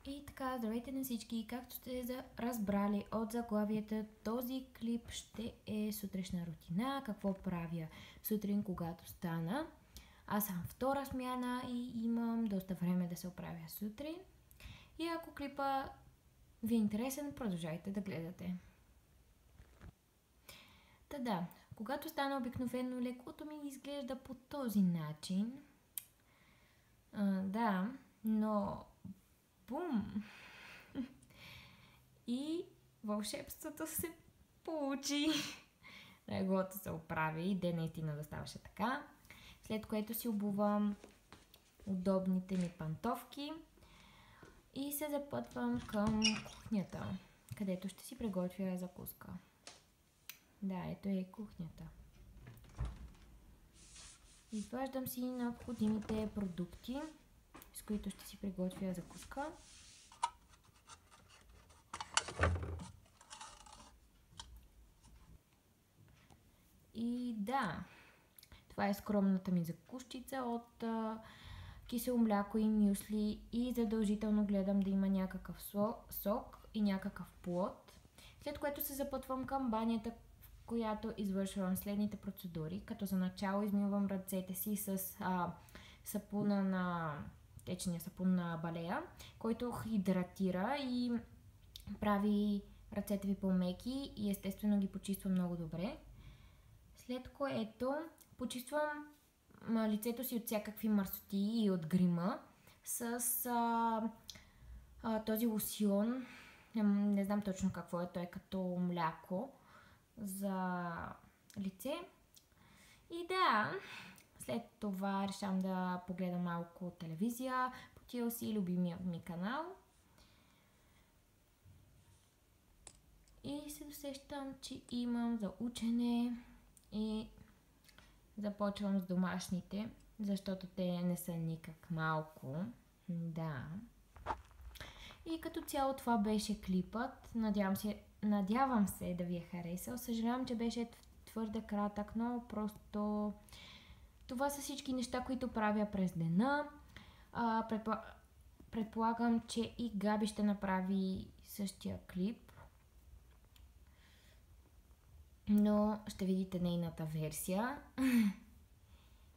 И така, здравейте на всички! Както сте разбрали от заглавията, този клип ще е сутрешна рутина. Какво правя сутрин, когато стана. Аз съм втора смяна и имам доста време да се оправя сутрин. И ако клипа ви е интересен, продължайте да гледате. Та да, когато стана обикновено, лекото ми изглежда по този начин. Да, но бум! И вълшебството се получи. Леглото се оправи и де наистина да ставаше така. След което си обувам удобните ми пантовки и се запътвам към кухнята, където ще си приготвя закуска. Да, ето е кухнята. Изваждам си необходимите продукти, с които ще си приготвя закуска. И да, това е скромната ми закускица от кисело мляко и мюсли и задължително гледам да има някакъв сок и някакъв плод. След което се запътвам към банята, в която извършвам следните процедури, като за начало измивам ръцете си с сапуна на течния сапун на балея, който хидратира и прави ръцете ви по-меки и естествено ги почиства много добре. След което почиствам лицето си от всякакви мърсоти и от грима с този лосьон. Не знам точно какво е, той е като мляко за лице. И да, след това решавам да погледам малко телевизия по TLC, любимия ми канал. И се досещам, че имам за учене и започвам с домашните, защото те не са никак малко. Да. И като цяло това беше клипът. Надявам се да ви е харесал. Съжалявам, че беше твърде кратък, но просто това са всички неща, които правя през дена. Предполагам, че и Габи ще направи същия клип. Но ще видите нейната версия.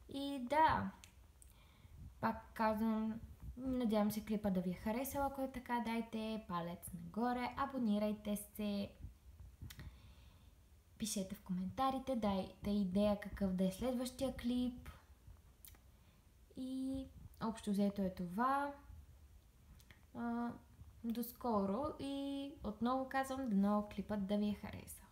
И да, пак казвам, надявам се клипа да ви е харесал. Ако е така, дайте палец нагоре, абонирайте се, пишете в коментарите, дайте идея какъв да е следващия клип. И общо взето е това. До скоро и отново казвам, дано клипът да ви е харесал.